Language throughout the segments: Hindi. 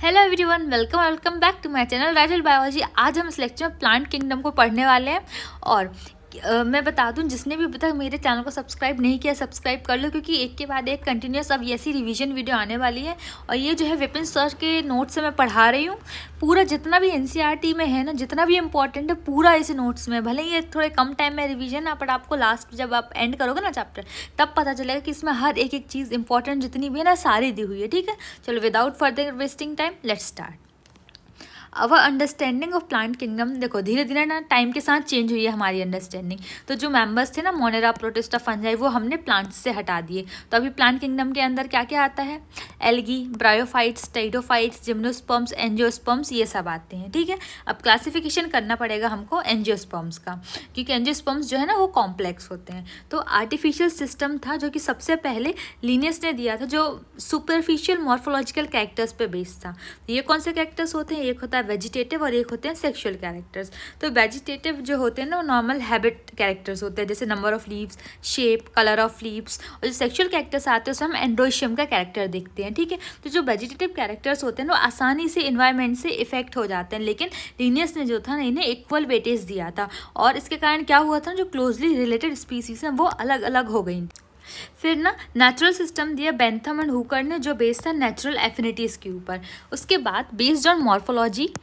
Hello everyone, welcome back to my channel Rajal biology. आज हम इस लेक्चर में प्लांट किंगडम को पढ़ने वाले हैं। और मैं बता दूं, जिसने भी अभी तक मेरे चैनल को सब्सक्राइब नहीं किया सब्सक्राइब कर लो, क्योंकि एक के बाद एक कंटिन्यूस अब ऐसी रिवीजन वीडियो आने वाली है। और ये जो है विपिन सर के नोट्स से मैं पढ़ा रही हूँ। पूरा जितना भी एनसीईआरटी में है ना, जितना भी इंपॉर्टेंट है पूरा इस नोट्स में। भले ही ये थोड़े कम टाइम में रिवीजन है, बट आपको लास्ट जब आप एंड करोगे ना चैप्टर, तब पता चलेगा कि इसमें हर एक एक चीज़ इंपॉर्टेंट जितनी भी है ना, सारी दी हुई है। ठीक है, चलो without further wasting time let's start our understanding of plant kingdom. देखो धीरे धीरे ना टाइम के साथ चेंज हुई है हमारी अंडरस्टैंडिंग। तो जो मेंबर्स थे ना, मोनेरा, प्रोटिस्टा, फंजाई, वो हमने प्लांट्स से हटा दिए। तो अभी प्लांट किंगडम के अंदर क्या क्या आता है? एल्गी, ब्रायोफाइट्स, टाइडोफाइट्स, जिम्नोस्पर्म्स, एंजियोस्पर्म्स, ये सब आते हैं। ठीक है, अब क्लासिफिकेशन करना पड़ेगा हमको एंजियोस्पर्म्स का, क्योंकि एंजियोस्पर्म्स जो है ना वो कॉम्प्लेक्स होते हैं। तो आर्टिफिशियल सिस्टम था जो कि सबसे पहले लिनियस ने दिया था, जो सुपरफिशियल मॉर्फोलॉजिकल कैरेक्टर्स पे बेस्ड था। ये कौन से कैरेक्टर्स होते हैं? एक होता है वेजिटेटिव और एक होते हैं सेक्सुअल कैरेक्टर्स। तो वेजिटेटिव जो होते हैं ना, वो नॉर्मल हैबिट कैरेक्टर्स होते हैं, जैसे number of leaves, shape, colour of leaves. और जो सेक्सुअल कैरेक्टर्स आते हैं उसमें हम एंड्रोशियम का कैरेक्टर देखते हैं। ठीक है, तो जो वेजिटेटिव कैरेक्टर्स होते हैं वो आसानी से इन्वायरमेंट से इफेक्ट हो जाते हैं, लेकिन लिनियस ने जो था ना, इन्हें इक्वल वेटेज दिया था। और इसके कारण क्या हुआ था, जो क्लोजली रिलेटेड स्पीसीज हैं वो अलग अलग हो गई। फिर ना नेचुरल सिस्टम दिया बेंथम एंड हुकर ने, जो बेस्ड था नेचुरल एफिनिटीज़ के ऊपर। उसके बाद based on morphology,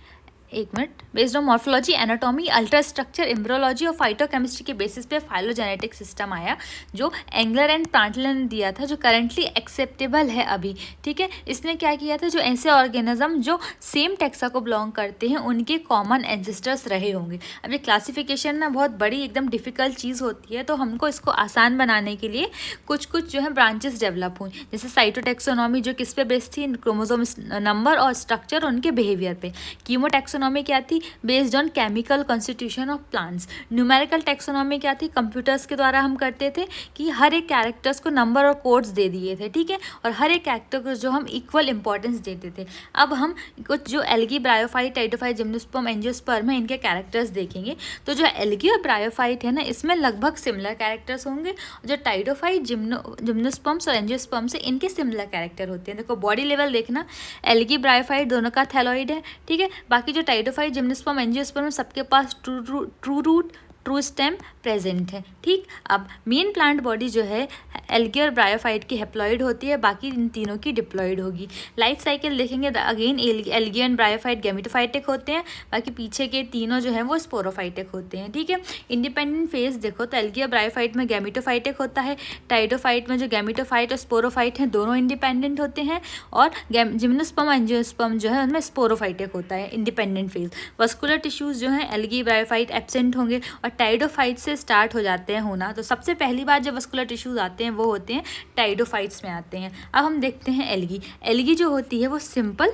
based on morphology, anatomy, ultra structure, embryology और फाइटोकेमिस्ट्री के बेसिस पे फाइलोजेनेटिक सिस्टम आया, जो एंगलर एंड प्रांटलर ने दिया था, जो करंटली एक्सेप्टेबल है अभी। ठीक है, इसने क्या किया था, जो ऐसे ऑर्गेनिज्म जो सेम टेक्सा को बिलोंग करते हैं उनके कॉमन एंसेस्टर्स रहे होंगे। अब ये क्लासिफिकेशन ना बहुत बड़ी एकदम डिफिकल्ट चीज़ होती है, तो हमको इसको आसान बनाने के लिए कुछ कुछ जो है ब्रांचेस डेवलप हुई, जैसे साइटोटेक्सोनॉमी जो किस पे बेस्ड थी, क्रोमोसोम नंबर और स्ट्रक्चर, उनके बिहेवियर पे। कीमोटेक्सोनॉमी क्या थी? Based on chemical constitution of plants. Numerical taxonomy क्या थी? कंप्यूटर्स के द्वारा हम करते थे कि हर एक कैरेक्टर्स को नंबर और कोड्स दे दिए थे। ठीक है, और हर एक कैरेक्टर को जो हम इक्वल इंपॉर्टेंस देते थे। अब हम कुछ जो एल्गी, ब्रायोफाइट, टाइडोफाइट, जिम्नोस्पर्म, एंजियोस्पर्म है, इनके कैरेक्टर्स देखेंगे। तो जो एल्गी और ब्रायोफाइट है ना, इसमें लगभग सिमिलर कैरेक्टर्स होंगे। जो टाइडोफाइट, जिम्नोस्पर्म्स और एंजियोस्पर्म्स है, इनके सिमिलर कैरेक्टर होते हैं। देखो बॉडी लेवल देखना, एल्गी, ब्रायोफाइट दोनों का थैलॉइड है। ठीक है, बाकी जो टाइडोफाइट, जिम्नोस्पर्म, एंजियोस्पर्म सबके पास true root, true stem present है। ठीक, अब मेन प्लांट बॉडी जो है एल्गी और ब्रायोफाइट की हेप्लॉइड होती है, बाकी इन तीनों की डिप्लॉइड होगी। लाइफ साइकिल देखेंगे, again algae and bryophyte gametophytic होते हैं, बाकी पीछे के तीनों जो हैं वो स्पोरोफाइटिक होते हैं। ठीक है, इंडिपेंडेंट फेज देखो तो एल्गी और ब्रायोफाइट में गैमेटोफाइटिक होता है, टाइडोफाइट में जो गैमेटोफाइट और स्पोरोफाइट हैं दोनों इंडिपेंडेंट होते हैं, और जिम्नोस्पर्म, एंजियोस्पर्म जो है उनमें स्पोरोफाइटिक होता है, इंडिपेंडेंट फेज। वस्कुलर टिश्यूज जो हैं एल्गी, ब्रायोफाइट एब्सेंट होंगे और टाइडोफाइट से स्टार्ट हो जाते हैं होना। तो सबसे पहली बार जब वस्कुलर टिश्यूज आते हैं वो होते हैं टाइडोफाइट्स में आते हैं। अब हम देखते हैं एल्गी। एल्गी जो होती है वो सिंपल,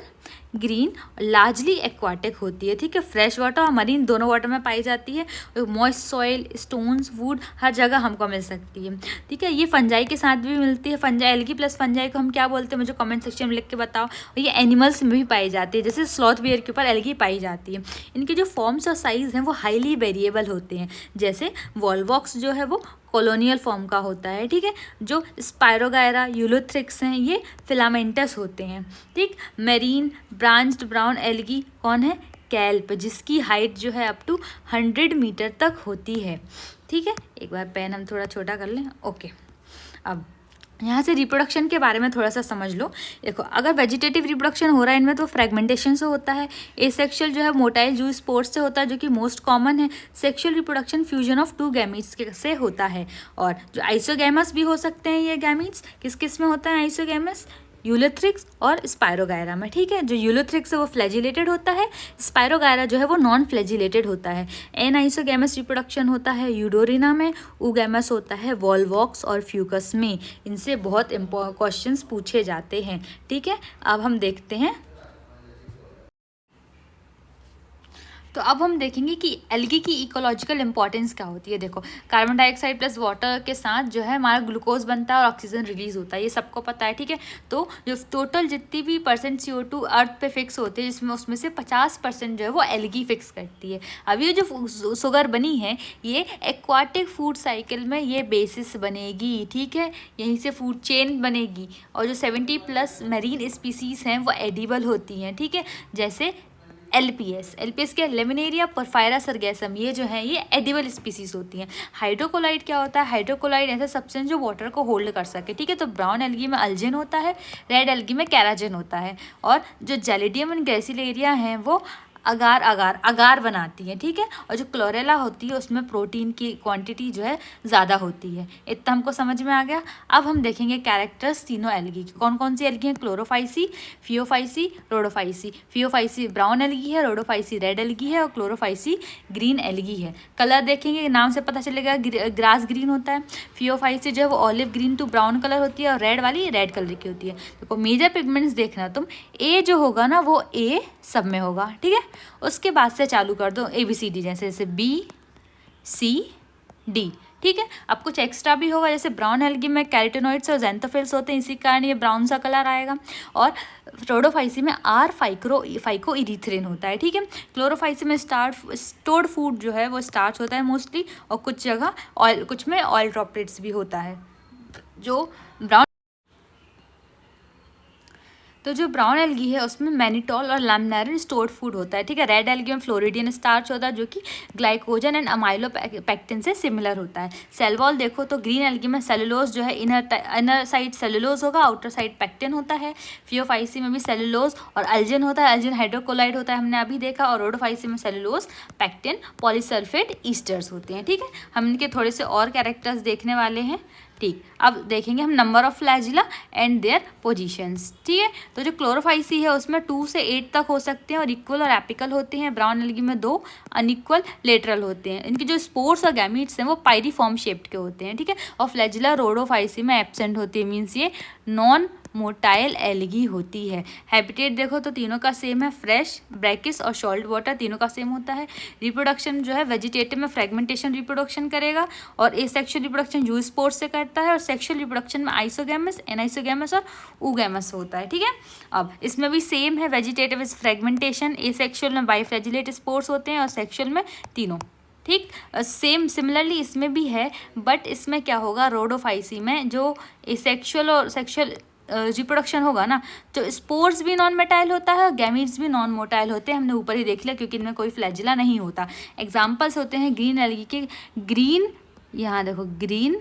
ग्रीन, लार्जली एक्वाटिक होती है। ठीक है, फ्रेश वाटर और मरीन दोनों वाटर में पाई जाती है। मॉइस्ट सॉइल, स्टोन्स, वुड हर जगह हमको मिल सकती है। ठीक है, ये फंजाई के साथ भी मिलती है। फंजाई, एल्गी प्लस फंजाई को हम क्या बोलते हैं, मुझे कमेंट सेक्शन में लिख के बताओ। और ये एनिमल्स में भी पाई जाती है, जैसे स्लॉथ बियर के ऊपर एल्गी पाई जाती है। इनके जो फॉर्म्स और साइज हैं वो हाईली वेरिएबल होते हैं, जैसे वॉलवॉक्स जो है वो कॉलोनियल फॉर्म का होता है। ठीक है, जो स्पायरोगायरा, यूलोथ्रिक्स हैं ये फिलामेंटस होते हैं। ठीक, मेरीन ब्रांच्ड ब्राउन एल्गी कौन है? कैल्प, जिसकी हाइट जो है अप टू 100 मीटर तक होती है। ठीक है, एक बार पेन हम थोड़ा छोटा कर लें। ओके, अब यहाँ से रिप्रोडक्शन के बारे में थोड़ा सा समझ लो। देखो, अगर वेजिटेटिव रिप्रोडक्शन हो रहा है इनमें तो फ्रेगमेंटेशन से होता है। एसेक्सुअल जो है मोटाइल जू स्पोर्स से होता है, जो कि मोस्ट कॉमन है। Sexual reproduction fusion of 2 gametes से होता है। और जो आइसोगैमस भी हो सकते हैं ये गैमीट्स, किस किस में होता है आइसोगैमस? यूलोथ्रिक्स और स्पायरोगायरा में। ठीक है, जो यूलोथ्रिक्स है वो फ्लैजिलेटेड होता है, स्पायरोगायरा जो है वो नॉन फ्लैजिलेटेड होता है। एन आइसोगैमस रिप्रोडक्शन होता है यूडोरिना में, ऊगैमस होता है वॉलवॉक्स और फ्यूकस में। इनसे बहुत क्वेश्चंस पूछे जाते हैं। ठीक है, अब हम देखते हैं तो अब हम देखेंगे कि एल्गी की इकोलॉजिकल इंपॉर्टेंस क्या होती है। देखो, कार्बन डाइऑक्साइड प्लस वाटर के साथ जो है हमारा ग्लूकोज बनता है और ऑक्सीजन रिलीज होता है, ये सबको पता है, ठीक है। तो जो टोटल जितनी भी परसेंट CO2 अर्थ पे फिक्स होते हैं, जिसमें उसमें से 50% जो है वो एल्गी फिक्स करती है। अब ये जो शुगर बनी है ये एक्वाटिक फूड साइकिल में ये बेसिस बनेगी, ठीक है, यहीं से फूड चेन बनेगी। और जो 70+ मैरीन स्पीसीज हैं वो एडिबल होती हैं, ठीक है, जैसे LPS क्या, लेमिनेरिया पोरफायरा सरगैसम, ये जो है ये एडिबल स्पीसीज होती हैं। हाइड्रोकोलाइड क्या होता है, हाइड्रोकोलाइड ऐसा सब्सटेंस जो वाटर को होल्ड कर सके, ठीक है। तो ब्राउन एल्गी में अल्जिन होता है, रेड एल्गी में कैराजिन होता है, और जो जेलिडियम एंड ग्रेसिलेरिया हैं वो अगार बनाती है, ठीक है। और जो क्लोरेला होती है उसमें प्रोटीन की क्वांटिटी जो है ज़्यादा होती है। इतना हमको समझ में आ गया। अब हम देखेंगे कैरेक्टर्स तीनों एल्गी की। कौन कौन सी एल्गी हैं, Chlorophyceae, Phaeophyceae, Rhodophyceae. Phaeophyceae brown algae है, रोडोफाइसी रेड एल्गी है, और क्लोरोफाइसी ग्रीन एल्गी है। कलर देखेंगे, नाम से पता चलेगा, ग्रास ग्रीन होता है। फियोफाइसी जो है वो olive green to brown colour होती है, और रेड वाली रेड कलर की होती है। देखो मेजर पिगमेंट्स देखना तुम, ए जो होगा ना वो ए सब में होगा, ठीक है। उसके बाद से चालू कर दो ABCD, जैसे BCD, ठीक है। अब कुछ एक्स्ट्रा भी होगा, जैसे ब्राउन एल्गी में कैरोटेनॉइड्स और ज़ैंथोफिल्स होते हैं, इसी कारण ये ब्राउन सा कलर आएगा। और रोडोफाइसी में R फाइको इरीथ्रिन होता है, ठीक है। क्लोरोफाइसी में स्टोर्ड फूड जो है वो स्टार्च होता है मोस्टली, और कुछ जगह ऑयल, कुछ में ऑयल ड्रॉपलेट्स भी होता है। जो ब्राउन एल्गी है उसमें मैनिटॉल और लैमिनारिन स्टोर्ड फूड होता है, ठीक है। रेड एल्गी में फ्लोरिडियन स्टार्च होता है जो कि ग्लाइकोजन एंड अमाइलोपेक्टिन से सिमिलर होता है। सेल वॉल देखो तो ग्रीन एल्गी में सेलुलोज जो है इनर साइड सेलुलोज होगा, आउटर साइड पेक्टिन होता है। फियोफाइसी में भी सेलुलोज और अल्जिन होता है, अल्जिन हाइड्रोकोलाइड होता है, हमने अभी देखा। और रोडोफाइसी में सेलुलोज, पेक्टिन, पॉलीसल्फेट ईस्टर्स होते हैं, ठीक है। हम इनके थोड़े से और कैरेक्टर्स देखने वाले हैं, ठीक। अब देखेंगे हम number of flagella and their positions, ठीक है। तो जो क्लोरोफाइसी है उसमें 2 से 8 तक हो सकते हैं और इक्वल और एपिकल होते हैं। ब्राउन एल्गी में 2 अनइक्वल लेटरल होते हैं। इनके जो स्पोर्स और गैमीट्स हैं वो पायरीफॉर्म शेप्ड के होते हैं, ठीक है। और फ्लैजिला रोडोफाइसी में एब्सेंट होती है, मीन्स ये नॉन मोटाइल एल्गी होती है। हैबिटेट देखो तो तीनों का सेम है, फ्रेश, ब्रैकिस और सॉल्ट वाटर तीनों का सेम होता है। रिप्रोडक्शन जो है वेजिटेटिव में फ्रेगमेंटेशन रिप्रोडक्शन करेगा, और एसेक्सुअल रिप्रोडक्शन यूस्पोर्स से करता है, और सेक्सुअल रिप्रोडक्शन में आइसोगैमस, एनाइसोगैमस और ऊगैमस होता है, ठीक है। अब इसमें भी सेम है, वेजिटेटिव इज फ्रेगमेंटेशन, एसेक्सुअल में बाइफ्लैजिलेट स्पोर्स होते हैं, और सेक्सुअल में तीनों, ठीक। सेम सिमिलरली इसमें भी है, बट इसमें क्या होगा, रोडोफाइसी में जो एसेक्सुअल और सेक्सुअल रिप्रोडक्शन होगा ना, तो स्पोर्स भी नॉन मेटाइल होता है और गैमीट्स भी नॉन मोटाइल होते हैं। हमने ऊपर ही देख लिया क्योंकि इनमें कोई फ्लैजिला नहीं होता। एग्जाम्पल्स होते हैं ग्रीन एल्गी के, ग्रीन, यहाँ देखो ग्रीन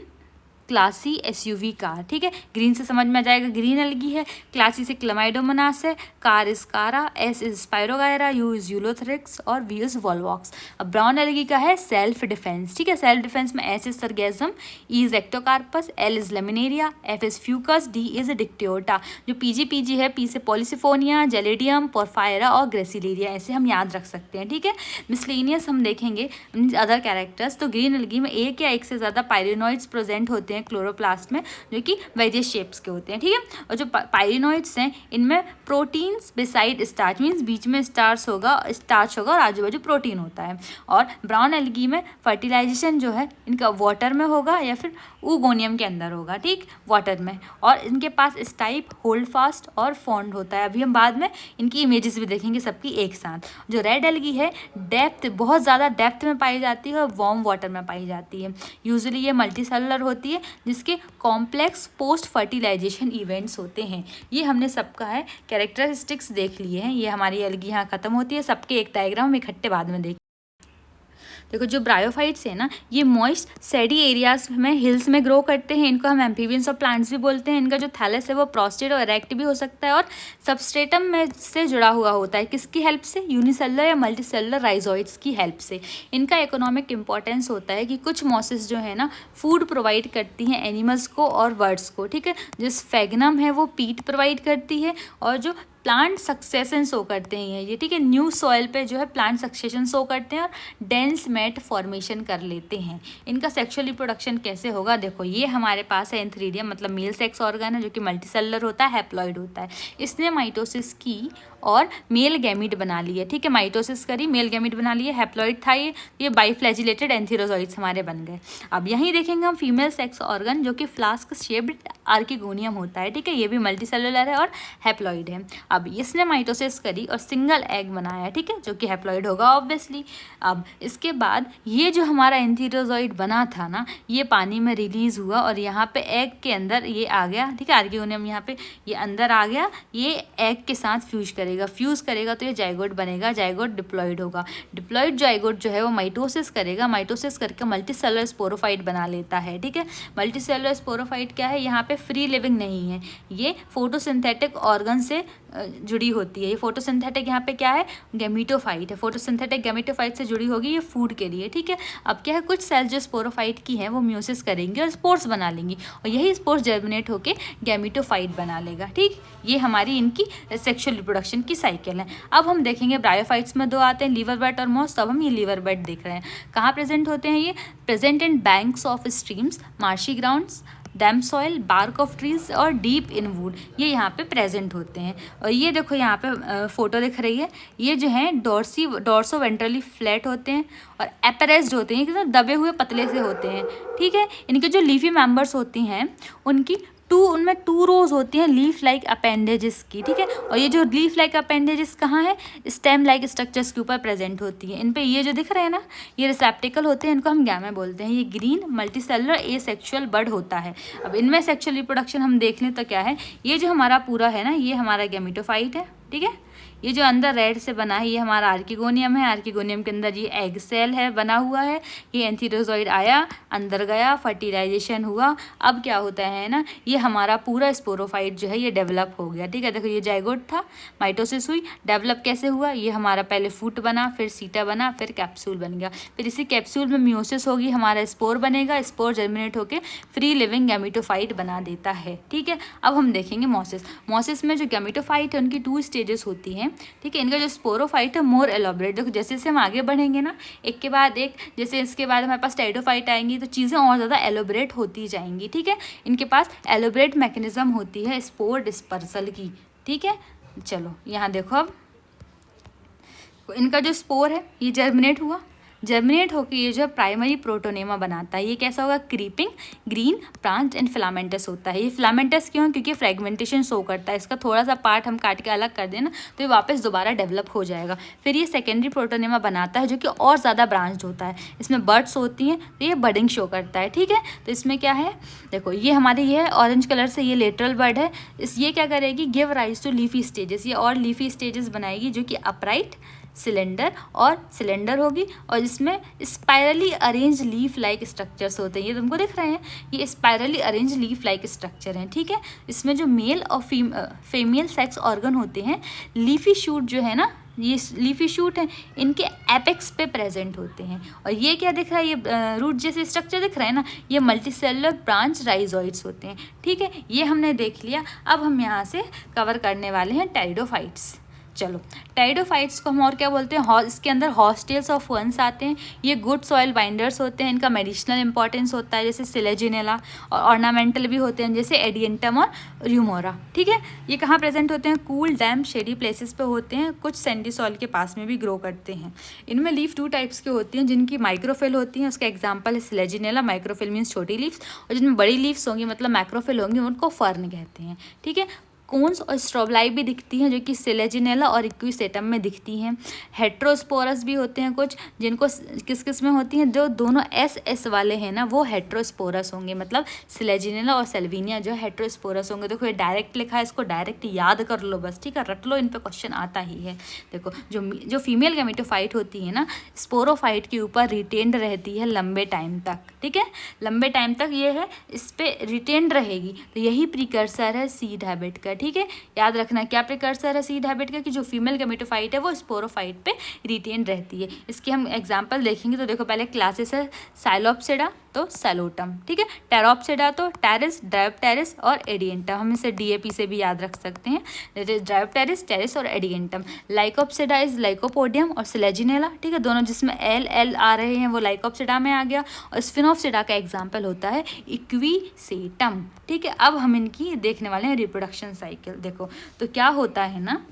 क्लासी SUV कार, ठीक है। ग्रीन से समझ में आ जाएगा ग्रीन एल्गी है, क्लासी से क्लमाइडोमोनास है, car is Chara, S is Spirogyra, U is Ulothrix और V इज वॉलवॉक्स। अब ब्राउन एल्गी का है सेल्फ डिफेंस, ठीक है। सेल्फ डिफेंस में S is Sargassum, E is Ectocarpus, L is Laminaria, F is Fucus, D is Dictyota. जो PG है, P से पॉलिसिफोनिया, जेलिडियम, पोरफायरा और ग्रेसिलेरिया, ऐसे हम याद रख सकते हैं, ठीक है। मिसलेनियस हम देखेंगे अदर कैरेक्टर्स, तो ग्रीन एल्गी में एक या एक से ज़्यादा पायरिनॉइड्स प्रेजेंट होते हैं क्लोरोप्लास्ट में, जो कि वेरियस शेप्स के होते हैं, ठीक है। और जो पायरिनॉइड्स हैं इनमें प्रोटीन्स बिसाइड स्टार्च, मीन्स बीच में स्टार्च होगा और आजू बाजू प्रोटीन होता है। और ब्राउन एल्गी में फर्टिलाइजेशन जो है इनका वाटर में होगा या फिर ऊगोनियम के अंदर होगा, ठीक, वाटर में। और इनके पास स्टाइप, होल्ड फास्ट और फॉन्ड होता है। अभी हम बाद में इनकी इमेजेस भी देखेंगे सबकी एक साथ। जो रेड एल्गी है डेप्थ, बहुत ज़्यादा डेप्थ में पाई जाती है और वार्म वाटर में पाई जाती है। यूजुअली ये मल्टीसेलुलर होती है जिसके कॉम्प्लेक्स पोस्ट फर्टिलाइजेशन इवेंट्स होते हैं। ये हमने सबका है कैरेक्टरिस्टिक्स देख लिए हैं। ये हमारी एल्गी यहाँ खत्म होती है, सबके एक डायग्राम हम इकट्ठे बाद में देखें। देखो जो ब्रायोफाइट्स है ना, ये मॉइस्ट सैडी एरियाज में, हिल्स में ग्रो करते हैं। इनको हम एम्फीबियंस और प्लांट्स भी बोलते हैं। इनका जो थैलस है वो प्रोस्टेट और इरेक्ट भी हो सकता है और सबस्ट्रेटम में से जुड़ा हुआ होता है। किसकी हेल्प से? यूनिसेलुलर या मल्टीसेलुलर राइजोइड्स की हेल्प से। इनका इकोनॉमिक इंपॉर्टेंस होता है कि कुछ मॉसेस जो है ना फूड प्रोवाइड करती हैं एनिमल्स को और बर्ड्स को, ठीक है। जो स्फेगनम है वो पीट प्रोवाइड करती है और जो प्लांट सक्सेशन शो करते हैं ये, ठीक है। न्यू सॉइल पे जो है प्लांट सक्सेशन शो करते हैं और डेंस मैट फॉर्मेशन कर लेते हैं। इनका सेक्सुअल रिप्रोडक्शन कैसे होगा, देखो ये हमारे पास है एंथ्रीडियम, मतलब मेल सेक्स ऑर्गन है जो कि मल्टीसेलुलर होता है, हैप्लॉइड होता है। इसने माइटोसिस की और मेल गैमीट बना लिए, ठीक है। माइटोसिस करी, मेल गैमीट बना लिए, हैप्लॉइड था ये बाइफ्लैजिलेटेड एंथीरोजॉइड्स हमारे बन गए। अब यहीं देखेंगे हम फीमेल सेक्स ऑर्गन जो कि फ्लास्क शेप्ड आर्किगोनियम होता है, ठीक है। ये भी मल्टीसेलुलर है और हैप्लॉइड है। अब इसने माइटोसिस करी और सिंगल एग बनाया, ठीक है, जो कि हैप्लॉइड होगा ऑब्वियसली। अब इसके बाद ये जो हमारा एंथीरोजॉइड बना था ना, ये पानी में रिलीज हुआ और यहाँ पे एग के अंदर ये आ गया, ठीक है। आर्किगोनियम यहाँ पे ये अंदर आ गया, ये एग के साथ फ्यूज करेगा तो ये जाइगोट बनेगा, जाइगोट डिप्लॉइड होगा। डिप्लॉइड जाइगोट जो है वो माइटोसिस करेगा, माइटोसिस करके मल्टीसेलुलर स्पोरोफाइट बना लेता है, ठीक है। मल्टीसेलुलर स्पोरोफाइट क्या है, यहाँ पे फ्री लिविंग नहीं है, ये फोटोसिंथेटिक ऑर्गन से जुड़ी होती है। ये फोटोसिंथेटिक यहाँ पे क्या है, गैमीटोफाइट है, फोटोसिंथेटिक गैमीटोफाइट से जुड़ी होगी ये फूड के लिए, ठीक है। अब क्या है, कुछ सेल्स जो स्पोरोफाइट की हैं वो म्यूसिस करेंगे और स्पोर्स बना लेंगी और यही स्पोर्स जर्मिनेट होकर गैमीटोफाइट बना लेगा, ठीक। ये हमारी इनकी सेक्सुअल रिप्रोडक्शन की साइकिल है। अब हम देखेंगे ब्रायोफाइट्स में दो आते हैं, लीवर बैट और मॉस। तब हम ये लीवर बैट देख रहे हैं, कहाँ प्रेजेंट होते हैं ये, present in banks of streams, marshy grounds, damp soil, bark of trees और डीप इन वुड, ये यहाँ पे प्रेजेंट होते हैं। और ये देखो यहाँ पे फोटो दिख रही है, ये जो है डॉर्सो वेंट्रली फ्लैट होते हैं और एपरेस्ड होते हैं, एकदम दबे हुए पतले से होते हैं, ठीक है। इनके जो लीफी मेंबर्स होती हैं उनमें टू रोज होती हैं लीफ लाइक अपेंडेजेस की, ठीक है। और ये जो लीफ लाइक अपेंडेजेस कहाँ है, स्टेम लाइक स्ट्रक्चर्स के ऊपर प्रेजेंट होती है। इन पे ये जो दिख रहे हैं ना, ये रिसेप्टिकल होते हैं, इनको हम गैमे बोलते हैं। ये ग्रीन मल्टीसेलुलर एसेक्सुअल बड होता है। अब इनमें सेक्सुअल रिप्रोडक्शन हम देख लें तो क्या है, ये जो हमारा पूरा है ना, ये हमारा गैमीटोफाइट है, ठीक है। ये जो अंदर रेड से बना है ये हमारा आर्किगोनियम है, आर्किगोनियम के अंदर ये एग सेल है बना हुआ है। ये एंथीरोजॉइड आया, अंदर गया, फर्टिलाइजेशन हुआ। अब क्या होता है ना, ये हमारा पूरा स्पोरोफाइट जो है ये डेवलप हो गया, ठीक है। देखो ये जाइगोट था, माइटोसिस हुई, डेवलप कैसे हुआ, ये हमारा पहले फूट बना, फिर सीटा बना, फिर कैप्सूल बन गया, फिर इसी कैप्सूल में म्यूसिस होगी, हमारा स्पोर बनेगा, स्पोर जर्मिनेट होकर फ्री लिविंग गैमीटोफाइट बना देता है, ठीक है। अब हम देखेंगे मॉसिस में जो गैमीटोफाइट है उनकी 2 स्टेजेस होती हैं, ठीक है। इनका जो स्पोरोफाइट है मोर एलोबरेट, देखो जैसे जैसे हम आगे बढ़ेंगे ना, एक के बाद एक, जैसे इसके बाद हमारे पास टाइडोफाइट आएंगी तो चीज़ें और ज़्यादा एलोबरेट होती जाएंगी, ठीक है। इनके पास एलोबरेट मैकेनिज्म होती है स्पोर डिस्पर्सल की, ठीक है। चलो यहाँ देखो, अब इनका जो स्पोर है ये जर्मिनेट हुआ, जर्मिनेट होकर ये जो प्राइमरी प्रोटोनेमा बनाता है। ये कैसा होगा, creeping, green, branch and filamentous होता है। ये फिलामेंटस क्यों, क्योंकि फ्रेगमेंटेशन शो करता है। इसका थोड़ा सा पार्ट हम काट के अलग कर दें ना तो ये वापस दोबारा डेवलप हो जाएगा। फिर ये सेकेंडरी प्रोटोनेमा बनाता है जो कि और ज़्यादा ब्रांच्ड होता है। इसमें बर्ड्स होती हैं तो ये बडिंग शो करता है, ठीक है। तो इसमें क्या है, देखो ये हमारे ये है ऑरेंज कलर से, ये लेटरल बर्ड है। ये क्या करेगी, give rise to leafy stages, ये और लीफी स्टेजेस बनाएगी जो कि अपराइट, सिलेंडर होगी और इसमें spirally arrange leaf like structures होते हैं। ये तुमको दिख रहे हैं, ये spirally arrange leaf like structure हैं, ठीक है। इसमें जो मेल और फीमेल सेक्स ऑर्गन होते हैं, लीफी शूट जो है ना, ये लीफी शूट है, इनके एपेक्स पे प्रेजेंट होते हैं। और ये क्या दिख रहा है, ये रूट जैसे स्ट्रक्चर दिख रहा है ना, ये मल्टीसेलुलर ब्रांच राइजोइड्स होते हैं, ठीक है। ये हमने देख लिया। अब हम यहाँ से कवर करने वाले हैं टाइडोफाइट्स। चलो, टाइडोफाइट्स को हम और क्या बोलते हैं, इसके अंदर हॉस्टेल्स ऑफ वंस आते हैं। ये गुड सॉइल बाइंडर्स होते हैं, इनका मेडिसिनल इंपॉर्टेंस होता है, जैसे सिलेजिनेला, और ऑर्नामेंटल भी होते हैं जैसे एडियंटम और र्यूमोरा, ठीक है। ये कहाँ प्रेजेंट होते हैं, कूल, डैम, शेडी प्लेसेस पे होते हैं, कुछ सैंडी सॉइल के पास में भी ग्रो करते हैं। इनमें लीफ 2 टाइप्स की होती हैं, जिनकी माइक्रोफिल होती हैं, उसका एग्जाम्पल है सिलेजिनेला। माइक्रोफिल मीन्स छोटी लीव्स, और जिनमें बड़ी लीव्स होंगी मतलब मैक्रोफिल होंगी, उनको फर्न कहते हैं, ठीक है। कोन्स और स्ट्रोबलाई भी दिखती हैं जो कि सिलेजिनेला और इक्विसेटम में दिखती हैं। हेट्रोस्पोरस भी होते हैं कुछ, जिनको किस किस में होती हैं, जो दोनों एस वाले हैं ना वो हेट्रोस्पोरस होंगे, मतलब सिलेजिनेला और सेल्विनिया जो हेट्रोस्पोरस होंगे। देखो ये डायरेक्ट लिखा है, इसको डायरेक्ट याद कर लो बस, ठीक है, रट लो, इन पे क्वेश्चन आता ही है। देखो जो फीमेल गैमेटोफाइट होती है ना, स्पोरोफाइट के ऊपर रिटेन्ड रहती है लंबे टाइम तक, ठीक है, लंबे टाइम तक ये है इस पर रिटेन्ड रहेगी। तो यही प्रिकर्सर है सीड हैबिट का, ठीक है, याद रखना क्या प्रिकर्सर है सीड हैबिट का, कि जो फीमेल गैमेटोफाइट है वो स्पोरोफाइट पे रिटेन रहती है। इसके हम एग्जाम्पल देखेंगे तो देखो पहले क्लासेस है साइलोप्सिडा तो सैलोटम, ठीक है, टेरोप्सिडा तो टेरिस, ड्रायोप्टेरिस और एडिएंटम, हम इसे DAP से भी याद रख सकते हैं, ड्रायोप्टेरिस, टेरिस और एडिएंटम। लाइकोप्सिडा इज लाइकोपोडियम और सिलेजिनेला, ठीक है, दोनों जिसमें L आ रहे हैं वो लाइकोप्सिडा में आ गया। और स्फिनोप्सिडा का एग्जाम्पल होता है इक्वीसेटम, ठीक है। अब हम इनकी देखने वाले हैं रिप्रोडक्शन साइकिल। देखो तो क्या होता है ना,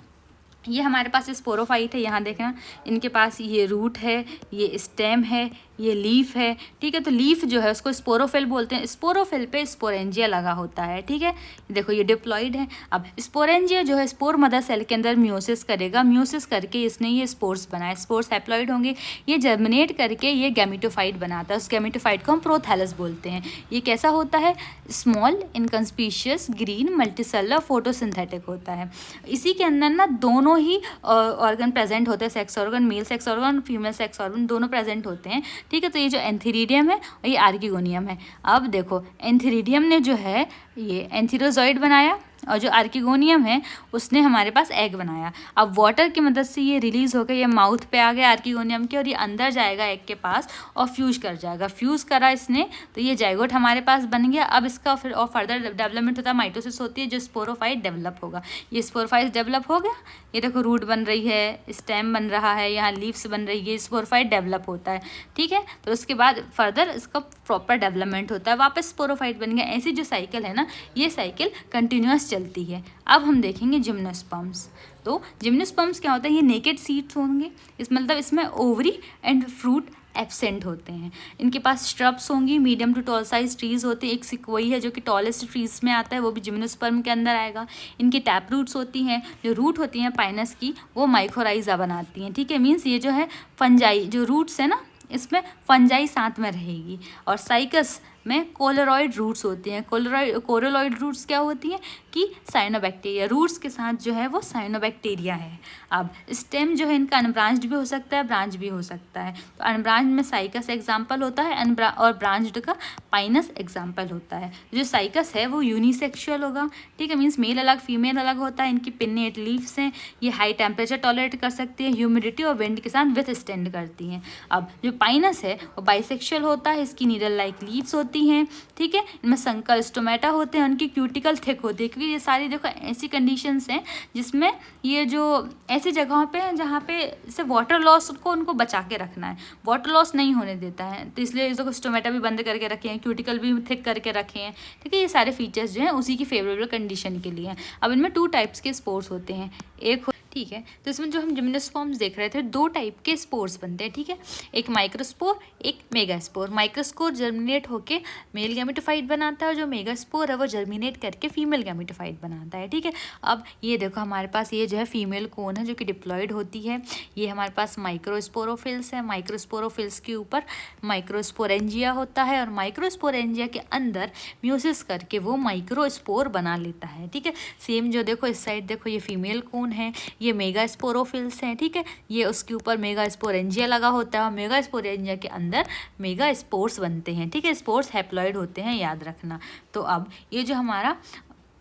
ये हमारे पास स्पोरोफाइट है, यहाँ देखना इनके पास ये रूट है, ये स्टेम है, ये लीफ है, ठीक है। तो लीफ जो है उसको स्पोरोफिल बोलते हैं, स्पोरोफिल पे स्पोरेंजिया लगा होता है, ठीक है। देखो ये डिप्लॉइड है। अब स्पोरेंजिया जो है स्पोर मदर सेल के अंदर म्यूसिस करेगा, म्यूसिस करके इसने ये स्पोर्स बनाए, स्पोर्स हैप्लॉइड होंगे, ये जर्मिनेट करके ये गैमेटोफाइट बनाता है, उस गैमेटोफाइट को हम प्रोथैलस बोलते हैं। ये कैसा होता है, स्मॉल इनकंस्पीशियस ग्रीन मल्टीसेलुलर फोटोसिंथेटिक होता है। इसी के अंदर ना दोनों ही ऑर्गन प्रेजेंट होते हैं, sex organ, male sex organ, female sex organ दोनों प्रेजेंट होते हैं, ठीक है। तो ये जो एंथीरिडियम है और ये आर्किगोनियम है। अब देखो एंथीरिडियम ने जो है ये एंथीरोजॉइड बनाया और जो आर्किगोनियम है उसने हमारे पास एग बनाया। अब वाटर की मदद से ये रिलीज होकर ये माउथ पे आ गया आर्किगोनियम के, और ये अंदर जाएगा एग के पास और फ्यूज कर जाएगा। फ्यूज करा इसने तो ये जाइगोट हमारे पास बन गया। अब इसका फिर और फर्दर डेवलपमेंट होता है, माइटोसिस होती है, जो स्पोरोफाइट डेवलप होगा। ये स्पोरोफाइट डेवलप हो गया, ये देखो रूट बन रही है, स्टेम बन रहा है, यहाँ लीव्स बन रही है, स्पोरोफाइट डेवलप होता है, ठीक है। तो उसके बाद फर्दर इसका प्रॉपर डेवलपमेंट होता है, वापस स्पोरोफाइट बन गया। ऐसी जो साइकिल है ना, ये साइकिल कंटिन्यूअस चलती है। अब हम देखेंगे जिम्नोस्पर्म्स। तो जिम्नोस्पर्म्स क्या होता है, ये नेकेड सीड्स होंगे, इस मतलब इसमें ओवरी एंड फ्रूट एब्सेंट होते हैं। इनके पास स्ट्रब्स होंगी, medium to tall size trees होते हैं। एक सिक्वोई है जो कि टॉलेस्ट ट्रीज में आता है, वो भी जिम्नोस्पर्म के अंदर आएगा। इनकी टैप रूट्स होती हैं, जो रूट होती हैं पाइनस की वो माइकोराइजा बनाती हैं, ठीक है। मीन्स ये जो है फंजाई जो रूट्स है ना, इसमें फंजाई साथ में रहेगी। और साइकस में कोलोरॉइड रूट्स होती हैं। कोलोरॉइड रूट्स क्या होती हैं कि साइनोबैक्टीरिया, रूट्स के साथ जो है वो साइनोबैक्टीरिया है। अब स्टेम जो है इनका अनब्रांच्ड भी हो सकता है, ब्रांच भी हो सकता है। तो अनब्रांच्ड में साइकस एग्जाम्पल होता है, और ब्रांच्ड का पाइनस एग्जाम्पल होता है। जो साइकस है वो यूनिसेक्सुअल होगा, ठीक है, मीन्स मेल अलग फीमेल अलग होता है। इनकी पिन्नेट लीव्स हैं, ये हाई टेम्परेचर टॉलरेट कर सकती है, ह्यूमिडिटी और विंड के साथ विथस्टैंड करती हैं। अब जो पाइनस है वो बाइसेक्सुअल होता है, इसकी नीडल लाइक लीव्स होती हैं, ठीक है। इनमें संकर स्टोमेटा होते हैं, उनकी क्यूटिकल थिक होती है, क्योंकि ये सारी देखो ऐसी कंडीशंस हैं जिसमें ये जो ऐसी जगहों पे हैं जहाँ पे जैसे वाटर लॉस को उनको बचा के रखना है, वाटर लॉस नहीं होने देता है, तो इसलिए इसको स्टोमेटा भी बंद करके रखे हैं, क्यूटिकल भी थिक करके रखे हैं, ठीक है। ये सारे फीचर्स जो हैं उसी की फेवरेबल कंडीशन के लिए हैं। अब इनमें 2 टाइप्स के स्पोर्स होते हैं, एक ठीक है। तो इसमें जो हम जिम्नोस्पर्म्स देख रहे थे 2 टाइप के स्पोर्स बनते हैं, ठीक है, एक माइक्रोस्पोर एक मेगास्पोर। माइक्रोस्पोर जर्मिनेट होके मेल गैमेटोफाइट बनाता है, और जो मेगास्पोर है वो जर्मिनेट करके फीमेल गैमेटोफाइट बनाता है, ठीक है। अब ये देखो हमारे पास ये जो है फीमेल कोन है जो कि डिप्लॉयड होती है, ये हमारे पास माइक्रोस्पोरोफिल्स है, माइक्रोस्पोरोफिल्स के ऊपर माइक्रोस्पोरेंजिया होता है, और माइक्रोस्पोरेंजिया के अंदर म्यूसिस करके वो माइक्रोस्पोर बना लेता है, ठीक है। सेम जो देखो इस साइड देखो ये फीमेल कोन है, ये मेगा स्पोरोफिल्स हैं, ठीक है, ये उसके ऊपर मेगा स्पोरेंजिया लगा होता है, और मेगा स्पोरेंजिया के अंदर मेगा स्पोर्स बनते हैं, ठीक है। स्पोर्स हैप्लॉइड होते हैं, याद रखना। तो अब ये जो हमारा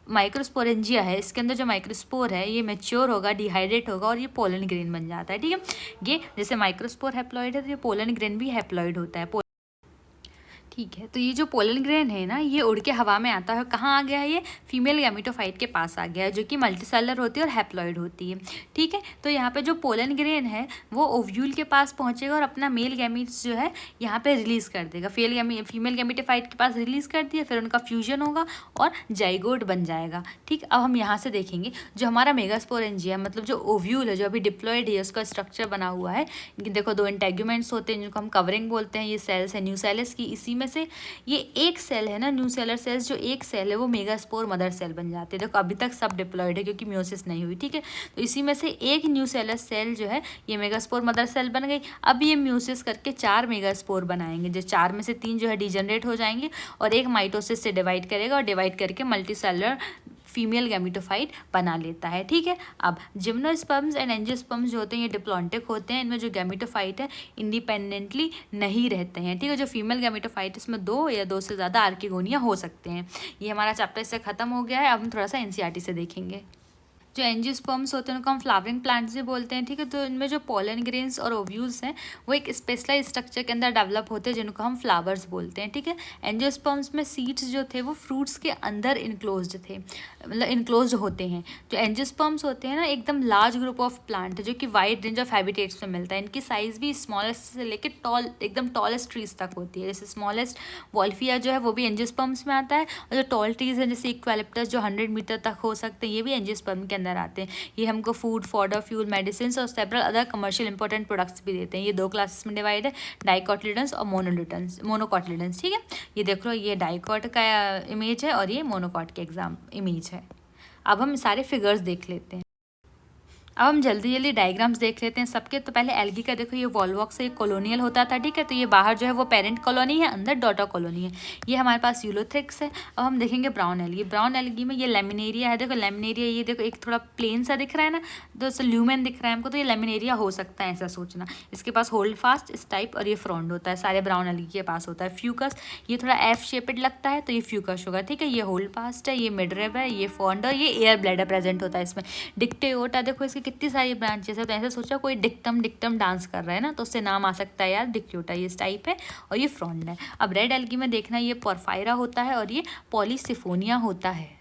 माइक्रोस्पोरेंजिया है, इसके अंदर जो माइक्रोस्पोर है ये मैच्योर होगा, डिहाइड्रेट होगा, और ये पोलन ग्रेन बन जाता है, ठीक है। ये जैसे माइक्रोस्पोर हैप्लॉइड है तो ये पोलन ग्रेन भी हैप्लॉइड होता है, ठीक है। तो ये जो पोलन ग्रेन है ना, ये उड़ के हवा में आता है, कहाँ आ गया है, ये फीमेल गैमेटोफाइट के पास आ गया है, जो कि मल्टीसेलुलर होती है और हैप्लॉइड होती है, ठीक है। तो यहाँ पे जो पोलन ग्रेन है वो ओव्यूल के पास पहुँचेगा और अपना मेल गैमीट्स जो है यहाँ पे रिलीज कर देगा, फीमेल गैमेटोफाइट के पास रिलीज कर दिया, फिर उनका फ्यूजन होगा और जाइगोट बन जाएगा, ठीक। अब हम यहाँ से देखेंगे जो हमारा मेगास्पोरेंजिया मतलब जो ओव्यूल है जो अभी डिप्लॉयड है, उसका स्ट्रक्चर बना हुआ है। देखो 2 इंटेग्यूमेंट्स होते हैं जिनको हम कवरिंग बोलते हैं, ये सेल्स है न्यूसेलस की, इसी में से ये एक सेल है ना, न्यूसेलर सेल्स, जो एक सेल है वो मेगास्पोर मदर सेल बन जाते हैं। देखो अभी तक सब डिप्लॉयड है क्योंकि म्यूसिस नहीं हुई, ठीक है। तो इसी में से एक न्यूसेलर सेल जो है ये मेगास्पोर मदर सेल बन गई। अब ये म्यूसिस करके 4 मेगास्पोर बनाएंगे, जो 4 में से 3 जो है डिजनरेट हो जाएंगे और एक माइटोसिस से डिवाइड करेगा, और डिवाइड करके मल्टीसेलुलर फीमेल गैमेटोफाइट बना लेता है। ठीक है, अब जिम्नोस्पर्म्स एंड एंजियोस्पर्म्स जो होते हैं ये डिप्लॉन्टिक होते हैं। इनमें जो गैमेटोफाइट है इंडिपेंडेंटली नहीं रहते हैं। ठीक है, जो फीमेल गैमेटोफाइट इसमें 2 या 2 से ज़्यादा आर्किगोनिया हो सकते हैं। ये हमारा चैप्टर इससे खत्म हो गया है। अब हम थोड़ा सा एनसीईआरटी से देखेंगे। जो एंजियोस्पर्म्स होते हैं उनको हम फ्लावरिंग प्लांट्स भी बोलते हैं। ठीक है, तो इनमें जो पोलन ग्रेन्स और ओव्यूल्स हैं वो एक स्पेशलाइज स्ट्रक्चर के अंदर डेवलप होते हैं जिनको हम फ्लावर्स बोलते हैं। ठीक है, एंजियोस्पर्म्स में सीड्स जो थे वो फ्रूट्स के अंदर इनक्लोज्ड थे, मतलब इनक्लोज्ड होते हैं। जो एंजियोस्पर्म्स होते हैं ना एकदम लार्ज ग्रुप ऑफ प्लांट है जो कि वाइड रेंज ऑफ हैबिटेट्स में मिलता है। इनकी साइज़ भी स्मॉलेस्ट से लेकर टॉल एकदम टॉलेस्ट ट्रीज तक होती है। जैसे स्मॉलेस्ट वॉल्फिया जो है वो भी एंजियोस्पर्म्स में आता है, और जो टॉल ट्रीज हैं जैसे इक्वेलिप्टस जो 100 मीटर तक हो सकते हैं ये भी एंजियोस्पर्म के अंदर आते हैं। ये हमको फूड, फॉडर, फ्यूल, मेडिसिन और several other commercial important products भी देते हैं। ये 2 क्लासेस में डिवाइड है, डाइकोटिलिडन्स और मोनोकोटिलिडन्स। ठीक है, ये देख लो ये डाइकोट का इमेज है और ये मोनोकोट के एग्जाम इमेज है। अब हम सारे फिगर्स देख लेते हैं। अब हम जल्दी जल्दी डायग्राम्स देख लेते हैं सबके। तो पहले एल्गी का देखो, ये वॉलवॉक्स से कॉलोनियल होता था। ठीक है, तो ये बाहर जो है वो पेरेंट कॉलोनी है, अंदर डॉटर कॉलोनी है। ये हमारे पास यूलोथ्रिक्स है। अब हम देखेंगे ब्राउन एल्गी। ब्राउन एल्गी में ये लेमिनेरिया है। देखो लेमिनेरिया, ये देखो एक थोड़ा प्लेन सा दिख रहा है ना, तो ल्यूमेन दिख रहा है हमको, तो ये लेमिनेरिया हो सकता है, ऐसा सोचना। इसके पास होल्ड फास्ट, स्टाइप और ये फ्रॉन्ड होता है, सारे ब्राउन एल्गी के पास होता है। फ्यूकस, ये थोड़ा एफ शेपेड लगता है तो ये फ्यूकस होगा। ठीक है, ये होल्ड फास्ट है, ये मिडरेब है, ये फॉन्ड और ये एयर ब्लैडर प्रेजेंट होता है इसमें। डिक्टेओटा, देखो इसकी कितनी सारी ब्रांचेस है, तो ऐसे सोचा कोई डिक्टम डांस कर रहा है ना, तो उससे नाम आ सकता है यार डिक्टियोटा। ये टाइप है और ये फ्रॉन्ड है। अब रेड एल्गी में देखना, ये पोरफायरा होता है और ये पॉलीसिफोनिया होता है।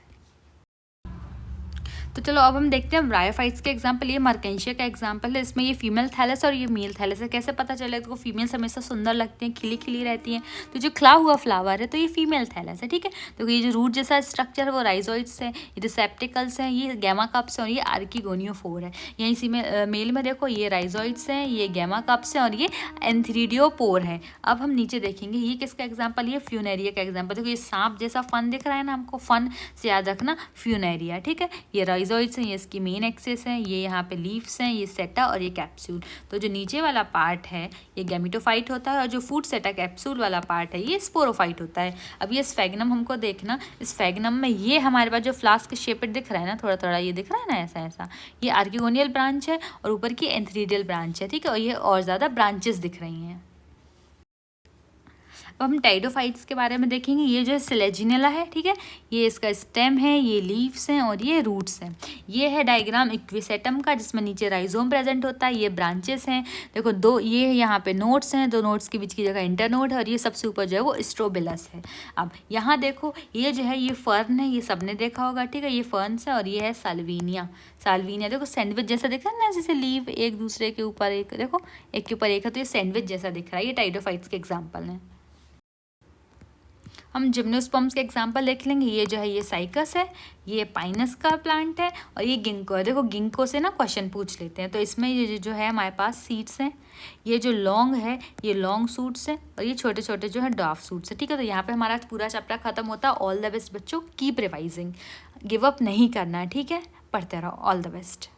तो चलो अब हम देखते हैं ब्रायोफाइट्स के एग्जाम्पल। ये मर्केंशिया का एग्जाम्पल है। इसमें ये फीमेल थैलस और ये मेल थैलस है। कैसे पता चले? तो फीमेल्स हमेशा सुंदर लगती हैं, खिली खिली रहती हैं, तो जो खिला हुआ फ्लावर है तो ये फीमेल थैलस है। ठीक है, तो ये जो रूट जैसा स्ट्रक्चर है वो राइजोइड्स है, ये रिसेप्टिकल्स हैं, ये गैमा कप्स हैं और ये आर्किगोनियोफोर है। यहीं इसी में मेल में देखो ये राइजोइड्स हैं, ये गैमा कप्स हैं और ये एंथ्रीडियोपोर है। अब हम नीचे देखेंगे ये किसका एग्जाम्पल, ये फ्यूनेरिया का एग्जाम्पल। देखो ये सांप जैसा फन दिख रहा है ना हमको, फन से याद रखना फ्यूनेरिया। ठीक है, ये राइजोइड्स हैं, ये इसकी मेन एक्सिस है, ये यहाँ पे लीव्स हैं, ये सेटा और ये कैप्सूल। तो जो नीचे वाला पार्ट है ये गैमेटोफाइट होता है और जो फूड सेटा कैप्सूल वाला पार्ट है ये स्पोरोफाइट होता है। अब ये स्फेगनम हमको देखना, इस स्फेगनम में ये हमारे पास जो फ्लास्क शेपेड दिख रहा है ना, थोड़ा थोड़ा ये दिख रहा है ना ऐसा ऐसा, ये आर्किगोनियल ब्रांच है और ऊपर की एंथ्रीडियल ब्रांच है। ठीक है, और ये और ज़्यादा ब्रांचेस दिख रही हैं। अब हम टाइडोफाइट्स के बारे में देखेंगे। ये जो है सिलेजिनेला है। ठीक है, ये इसका स्टेम है, ये लीव्स हैं और ये रूट्स हैं। ये है डायग्राम इक्विसेटम का जिसमें नीचे राइजोम प्रेजेंट होता है, ये ब्रांचेस हैं। देखो दो ये यहाँ पे नोड्स हैं, 2 नोड्स के बीच की जगह इंटरनोड है और ये सबसे ऊपर जो है वो स्ट्रोबिलस है। अब यहाँ देखो ये जो है ये फर्न है, ये सबने देखा होगा। ठीक है, ये फर्न्स है और ये है साल्विनिया। साल्विनिया देखो सैंडविच जैसा दिख रहा है ना, जैसे लीव एक दूसरे के ऊपर एक, देखो एक के ऊपर एक है तो ये सैंडविच जैसा दिख रहा है। ये टाइडोफाइट्स के एग्जाम्पल हैं। हम जिम्नोस्पर्म्स के एग्जाम्पल देख लेंगे। ये जो है ये साइकस है, ये पाइनस का प्लांट है और ये गिंको है। देखो गिंको से ना क्वेश्चन पूछ लेते हैं, तो इसमें ये जो है हमारे पास सीड्स हैं। ये जो लॉन्ग है ये लॉन्ग सूट्स हैं और ये छोटे छोटे जो है डॉफ सूट्स है। ठीक है, तो यहाँ पे हमारा पूरा चैप्टर खत्म होता है। ऑल द बेस्ट बच्चों, कीप रिवाइजिंग, गिव अप नहीं करना है। ठीक है, पढ़ते रहो। All the best.